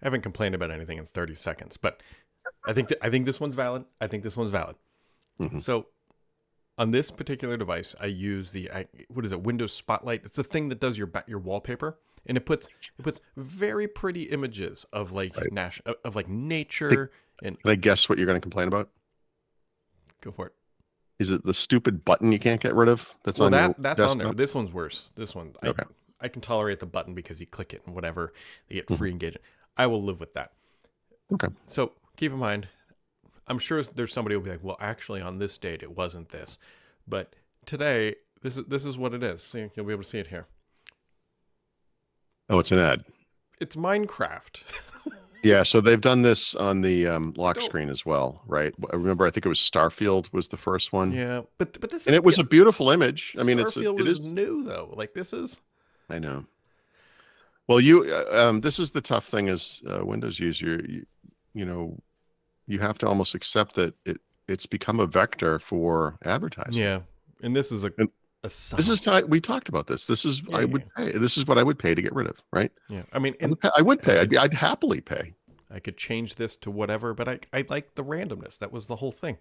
haven't complained about anything in 30 seconds, but I think this one's valid. I think this one's valid. Hmm. So on this particular device, I use what is it? Windows Spotlight. It's the thing that does your wallpaper, and it puts very pretty images of like Right. of like nature and Can I guess what you're going to complain about? go for it. Is it the stupid button you can't get rid of that's Well, on your that's on there. desktop? But this one's worse. This one, Okay. I can tolerate the button because you click it and whatever, you get Hmm. free engagement. I will live with that. Okay. So keep in mind, I'm sure there's somebody who'll be like, well, actually, on this date, it wasn't this, but today, this is what it is. See, you'll be able to see it here. Oh, it's an ad. It's Minecraft. Yeah, so they've done this on the lock Don't- screen as well, right? I remember, I think it was Starfield was the first one, Yeah, but this and it was a beautiful image. I mean, Starfield it was is. new though. Like this is. I know. Well, this is the tough thing as Windows user. You know, you have to almost accept that it's become a vector for advertising. Yeah, and this is And a sign. this is we talked about this. This is Yeah, I would pay. This is what I would pay to get rid of, right? Yeah, I mean, I would pay. I'd happily pay. I could change this to whatever, but I like the randomness. That was the whole thing.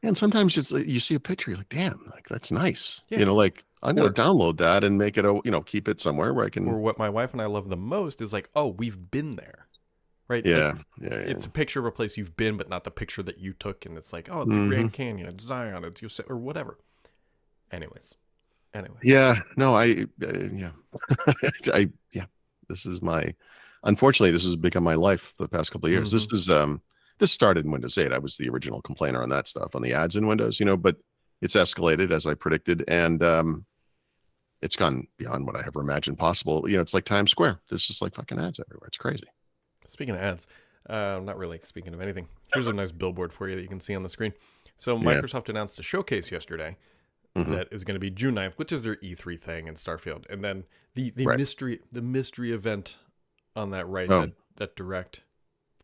And sometimes it's you see a picture, you're like, damn, like that's nice. Yeah. You know, like I'm Or- going to download that and make it keep it somewhere where I can. Or what my wife and I love the most is like, oh, we've been there, right? Yeah, Like, yeah. it's a picture of a place you've been, but not the picture that you took. And it's like, oh, it's the Mhm. Grand Canyon, it's Zion, it's Yosemite, or whatever. Anyways. Yeah, no, yeah, yeah. This is unfortunately, this has become my life for the past couple of years. This started in Windows 8. I was the original complainer on that stuff, on the ads in Windows, but it's escalated as I predicted, and it's gone beyond what I ever imagined possible. It's like Times Square. There's just like fucking ads everywhere. It's crazy. Speaking of ads, not really speaking of anything. Here's a nice billboard for you that you can see on the screen. So Yeah. Microsoft announced a showcase yesterday Mhm. that is going to be June 9th, which is their E3 thing in Starfield. And then the Right. mystery event on that Oh. that direct,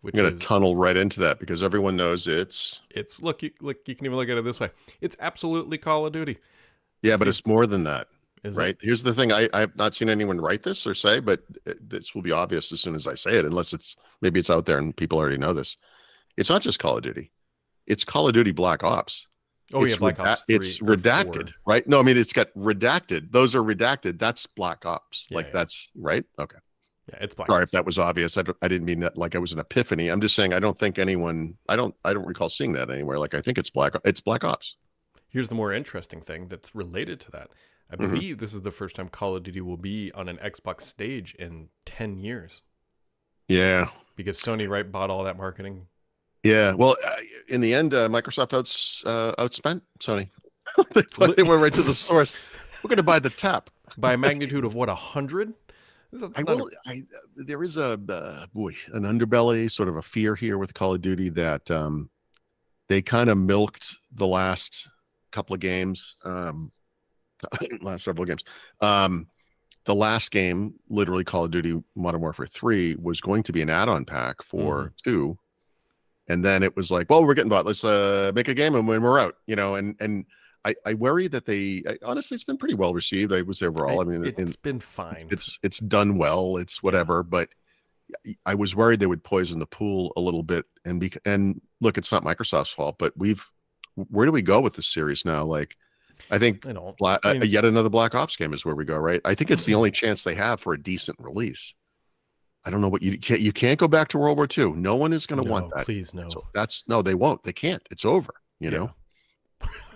which I'm going to is tunnel right into that because everyone knows it's look, you can even look at it this way. It's absolutely Call of Duty. yeah, but it's more than that. Is Right. Here's the thing. I've not seen anyone write this or say, but this will be obvious as soon as I say it, unless maybe it's out there and people already know this. It's not just Call of Duty. It's Call of Duty Black Ops. Oh It's yeah, Black Ops 3 it's or redacted, 4. right? No, I mean, it's got redacted. Those are redacted. That's Black Ops. Yeah, yeah. That's right. Okay. Yeah, it's Black Sorry Ops. if that was obvious. I didn't mean that like I was an epiphany. I'm just saying I don't think anyone. I don't recall seeing that anywhere. Like I think it's Black Ops. Here's the more interesting thing that's related to that. I Mhm. believe this is the first time Call of Duty will be on an Xbox stage in 10 years Yeah. because Sony bought all that marketing. Yeah, well, in the end, Microsoft outspent Sony. They went right to the source. We're going to buy the tap. By a magnitude of what, 100? There is an underbelly, sort of a fear here with Call of Duty that they kind of milked the last couple of games, last several games. The last game, literally Call of Duty Modern Warfare 3, was going to be an add-on pack for 2. And then it was like, well, we're getting bought. Let's make a game and when we're out, and I worry that honestly, it's been pretty well received. I would say overall, I mean, it's been fine. It's done well. It's whatever, but I was worried they would poison the pool a little bit. And look, it's not Microsoft's fault, but where do we go with this series now? Like, I think yet another Black Ops game is where we go, right? I think it's the only chance they have for a decent release. I don't know what you can't go back to World War II. No one is going to want that. Please no. So they won't. They can't. It's over. You know.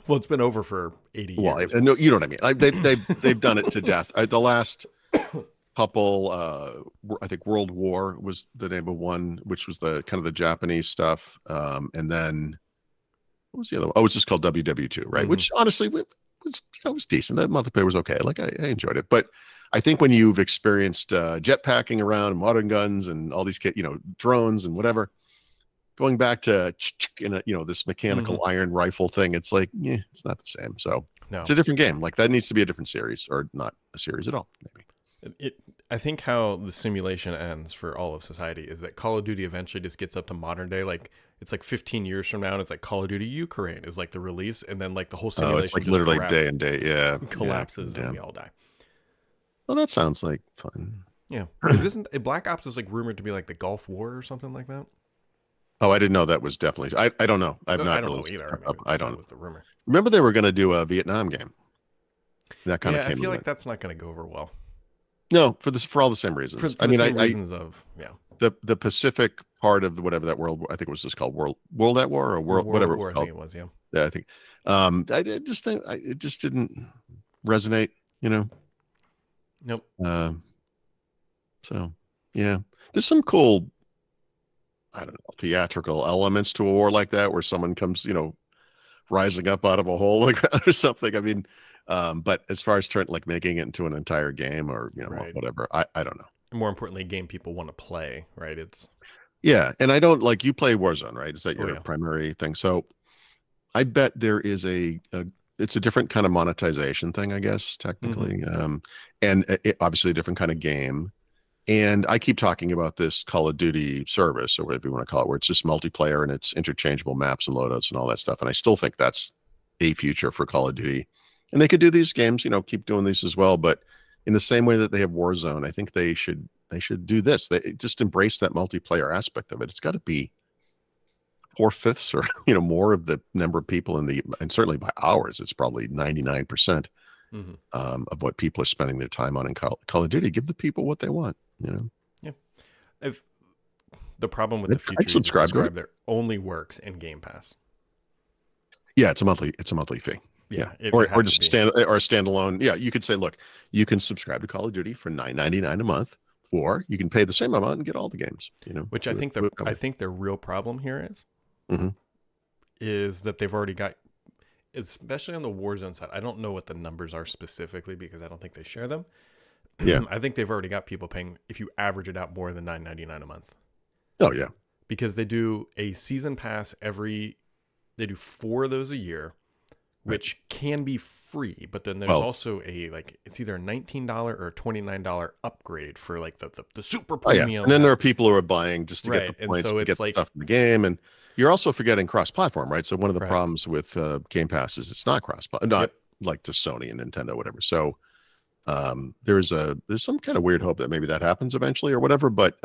Well, it's been over for 80 years. Well, no, you know what I mean. They've done it to death. The last couple, I think World War was the name of one, which was the kind of the Japanese stuff, and then what was the other one? Oh, it was just called WW2, right? Mm-hmm. Which honestly was decent. That multiplayer was okay. Like I enjoyed it, but I think when you've experienced jetpacking around and modern guns and all these drones and whatever, going back to this mechanical iron rifle thing, it's like, yeah, it's not the same. So it's a different game. Like that needs to be a different series, or not a series at all, maybe. I think how the simulation ends for all of society is that Call of Duty eventually just gets up to modern day. Like it's like 15 years from now, and it's like Call of Duty Ukraine is like the release, and then like the whole simulation it's like literally day and day, collapses, and we all die. Well, that sounds like fun. Yeah, because isn't Black Ops is like rumored to be like the Gulf War or something like that? Oh, I didn't know that was definitely. I don't know. I've I not don't really. know either. I mean, I that don't was the rumor. remember they were going to do a Vietnam game. That kind of Yeah, I came feel and like went. that's not going to go over well No, for all the same reasons. for the same reasons of the Pacific part of whatever that world, I think it was just called World at War or World World whatever it War. was I called. think it was. Yeah. Yeah, I think. Just think it just didn't resonate. You know. Nope. So yeah, there's some cool, I don't know, theatrical elements to a war like that, where someone comes, rising up out of a hole like or something. I mean, but as far as like making it into an entire game or Right. whatever, I don't know. More importantly, a game people want to play. Right. It's Yeah, and I don't like you play Warzone, right? Is that your yeah. primary thing? So I bet there is it's a different kind of monetization thing, I guess, technically, and obviously a different kind of game. And I keep talking about this Call of Duty service or whatever you want to call it, where it's just multiplayer and it's interchangeable maps and loadouts and all that stuff. And I still think that's a future for Call of Duty. And they could do these games, keep doing these as well. But in the same way that they have Warzone, I think they should do this. They just embrace that multiplayer aspect of it. It's got to be 4/5 or more of the number of people and certainly by hours, it's probably 99% of what people are spending their time on in Call of Duty. Give the people what they want. Yeah. The problem with the future you just described there only works in Game Pass. Yeah, it's a monthly fee. Yeah. Or just a standalone. Yeah, you could say, look, you can subscribe to Call of Duty for $9.99 a month, or you can pay the same amount and get all the games. Which I think their real problem here is that they've already got, especially on the Warzone side. I don't know what the numbers are specifically because I don't think they share them. Yeah, I think they've already got people paying, if you average it out, more than $9.99 a month. Oh yeah, because they do a season pass they do 4 of those a year, which can be free, but then there's also it's either a $19 or a $29 upgrade for like the super premium. Yeah. And then there are people who are buying just to get the points, and so to get stuff in the game, and you're also forgetting cross-platform, right? So one of the problems with Game Pass is it's not cross-platform, like to Sony and Nintendo, whatever. So there's some kind of weird hope that maybe that happens eventually or whatever, but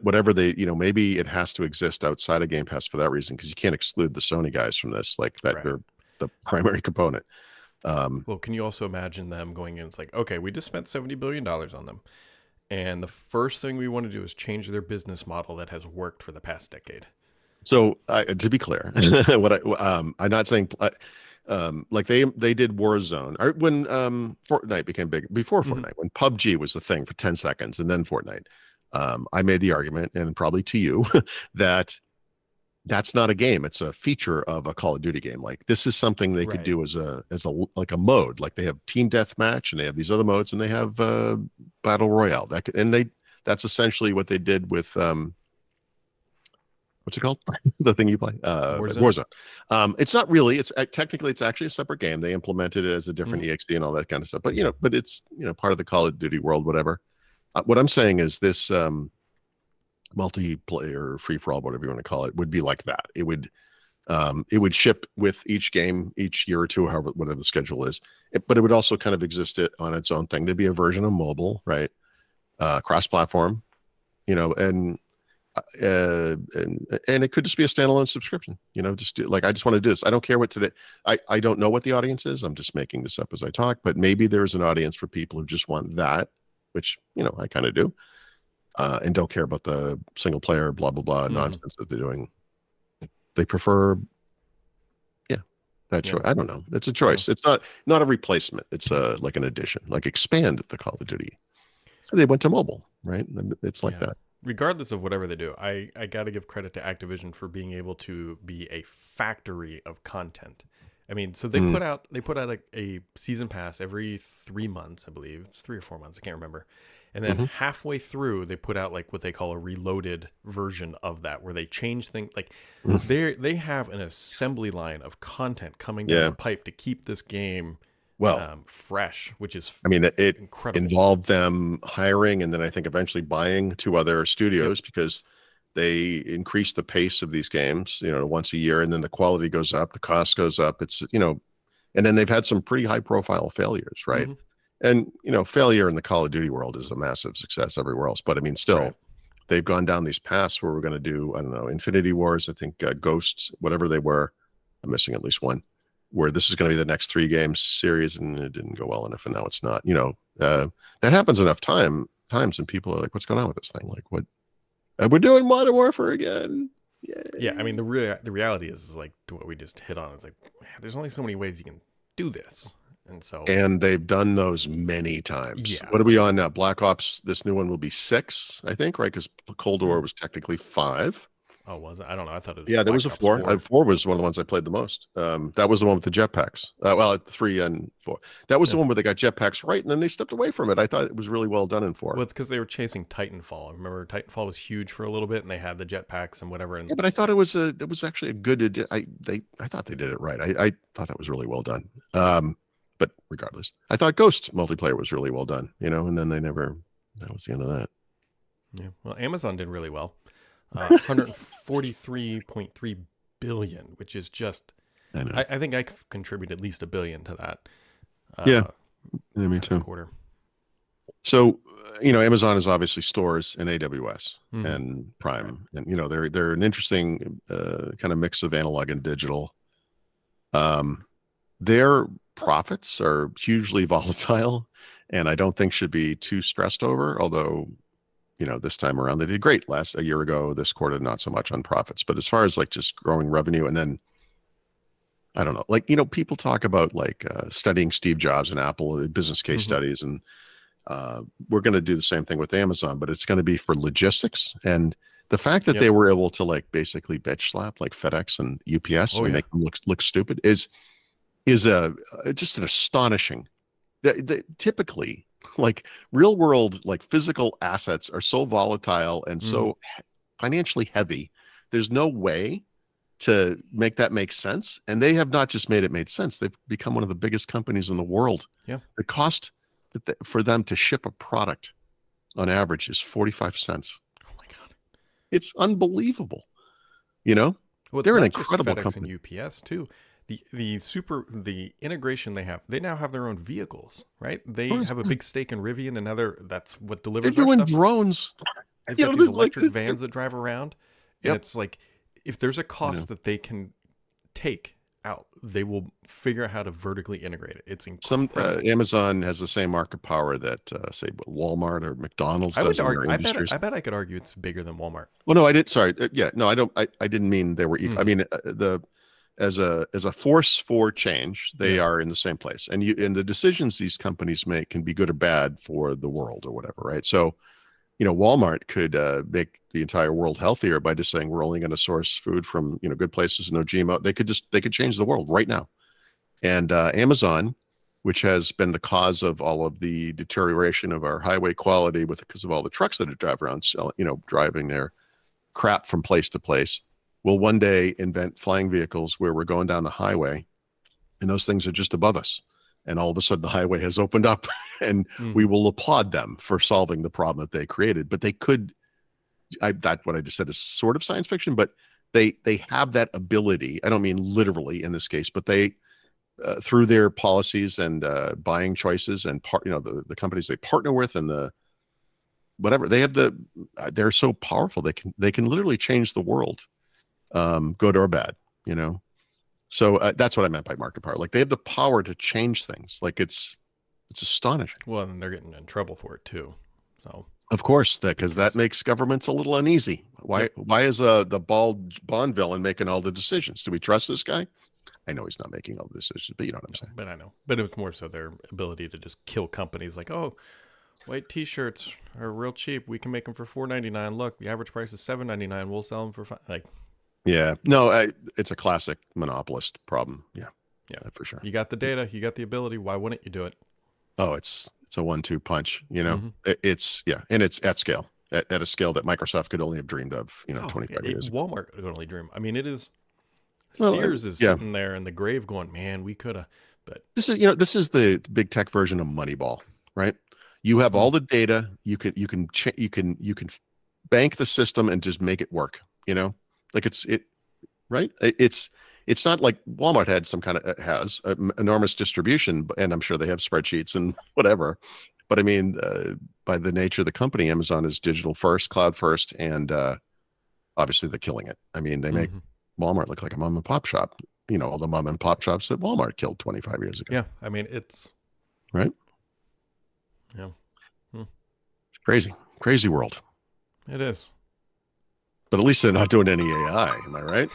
whatever maybe it has to exist outside of Game Pass for that reason, because you can't exclude the Sony guys from this, like that they're the primary component. Well, can you also imagine them going in? It's like, okay, we just spent $70 billion on them, and the first thing we want to do is change their business model that has worked for the past decade. So to be clear, I'm not saying like they did Warzone, or when Fortnite became big, before Fortnite, when PUBG was the thing for 10 seconds and then Fortnite. I made the argument, and probably to you, that that's not a game. It's a feature of a Call of Duty game. Like, this is something they could do as a mode. Like, they have team deathmatch and they have these other modes, and they have battle royale. That's essentially what they did with what's it called? The thing you play, Warzone. It's not really. It's technically it's actually a separate game. They implemented it as a different EXD and all that kind of stuff. But it's part of the Call of Duty world, whatever. What I'm saying is this multiplayer free for all, whatever you want to call it, would be like that. It would ship with each game each year or two, however, whatever the schedule is. But it would also kind of exist on its own thing. There'd be a version of mobile, right? Cross-platform, and it could just be a standalone subscription. Just I just want to do this. I don't care what today. I don't know what the audience is. I'm just making this up as I talk. But maybe there's an audience for people who just want that, which I kind of do. And don't care about the single player blah blah blah nonsense that they're doing. They prefer, that choice. I don't know. It's a choice. It's not a replacement. It's like an addition. Like, expand the Call of Duty. They went to mobile, right? It's like that. Regardless of whatever they do, I got to give credit to Activision for being able to be a factory of content. I mean, so they put out a season pass every 3 months, I believe. It's 3 or 4 months, I can't remember. And then halfway through, they put out like what they call a reloaded version of that, where they change things. Like, they have an assembly line of content coming down the pipe to keep this game fresh, which is it incredible. Involved them hiring and then I think eventually buying 2 other studios because they increase the pace of these games, once a year, and then the quality goes up, the cost goes up. It's and then they've had some pretty high profile failures, right? And failure in the Call of Duty world is a massive success everywhere else. But I mean, still, Right. they've gone down these paths where we're going to do, I don't know, Infinity Wars. I think Ghosts, whatever they were. I'm missing at least one. Where this is going to be the next 3 game series, and it didn't go well enough, and now it's not. That happens enough times, and people are like, "What's going on with this thing? Like, what? We're doing Modern Warfare again." Yeah, I mean the reality is like what we just hit on. It's like there's only so many ways you can do this, and so And they've done those many times. Yeah. What are we on now? Black Ops. This new one will be 6, I think, right? Because Cold War was technically 5. oh, was it? I don't know. I thought it was Yeah, there was a Black Ops 4. 4 was one of the ones I played the most. That was the one with the jetpacks. Well, 3 and 4. That was the one where they got jetpacks right, and then they stepped away from it. I thought it was really well done in 4. Well, it's because they were chasing Titanfall. Remember, Titanfall was huge for a little bit, and they had the jetpacks and whatever. And Yeah, but I thought it was actually a good. I thought they did it right. I thought that was really well done. But regardless, I thought Ghost multiplayer was really well done. And then they never. That was the end of that. yeah, well, Amazon did really well. 143.3 billion, which is just. I know. I think I could contribute at least $1 billion to that. Yeah, me too. Quarter. So, Amazon is obviously stores in AWS and Prime, and they're an interesting kind of mix of analog and digital. Their profits are hugely volatile, and I don't think should be too stressed over. Although, this time around they did great. A year ago, this quarter not so much on profits, but as far as like just growing revenue, and then I don't know, like people talk about like studying Steve Jobs and Apple business case studies, and we're going to do the same thing with Amazon, but it's going to be for logistics. And the fact that they were able to like basically bitch slap like FedEx and UPS and make them look stupid is just an astonishing. Typically, like real world, like physical assets are so volatile and so financially heavy. There's no way to make that make sense. And they have not just made it made sense. They've become one of the biggest companies in the world. Yeah. The cost for them to ship a product on average is 45 cents. Oh my God. It's unbelievable. Well, they're an incredible FedEx company. and UPS too. The integration they now have their own vehicles, right? They have a big stake in Rivian, and that's what delivers. They're doing our stuff. drones. They've got these electric vans that drive around, and it's like if there's a cost that they can take out, they will figure out how to vertically integrate it. It's incredible. Amazon has the same market power that say Walmart or McDonald's does in their industries. I bet I could argue it's bigger than Walmart. Well, no, I did. Sorry, no, I don't. I didn't mean they were equal. I mean as a force for change, they are in the same place, and the decisions these companies make can be good or bad for the world or whatever, right? So, Walmart could make the entire world healthier by just saying we're only going to source food from good places, no GMO. They could change the world right now. And Amazon, which has been the cause of all of the deterioration of our highway quality because of all the trucks that drive around, driving their crap from place to place, will one day invent flying vehicles where we're going down the highway and those things are just above us. And all of a sudden the highway has opened up and we will applaud them for solving the problem that they created. But they could, that's what I just said is sort of science fiction, but they have that ability. I don't mean literally in this case, but they, through their policies and buying choices and the companies they partner with and the whatever, they're so powerful. They can literally change the world, good or bad, So that's what I meant by market power. Like they have the power to change things. Like it's astonishing. Well, and they're getting in trouble for it too. So of course, because that makes governments a little uneasy. Why is the bald Bond villain making all the decisions? Do we trust this guy? I know he's not making all the decisions, but you know what I'm saying. But I know. But it's more so their ability to just kill companies like, oh, white T-shirts are real cheap. We can make them for $4.99. Look, the average price is $7.99. We'll sell them for $5. Yeah, no, it's a classic monopolist problem. Yeah, for sure. You got the data, you got the ability. Why wouldn't you do it? Oh, it's a 1-2 punch. And it's at scale, at a scale that Microsoft could only have dreamed of. 25 years ago. Walmart could only dream. I mean, it is. Sears is sitting there in the grave, going, "Man, we could have." But this is the big tech version of Moneyball, right? You have all the data. You can bank the system and just make it work. Like right? It's it's not like Walmart had some kind of has enormous distribution, and I'm sure they have spreadsheets and whatever. But I mean, by the nature of the company, Amazon is digital first, cloud first, and obviously they're killing it. I mean, they make Walmart look like a mom and pop shop. You know, all the mom and pop shops that Walmart killed 25 years ago. Yeah, I mean, it's right. Yeah, crazy world. It is. But at least they're not doing any AI. Am I right?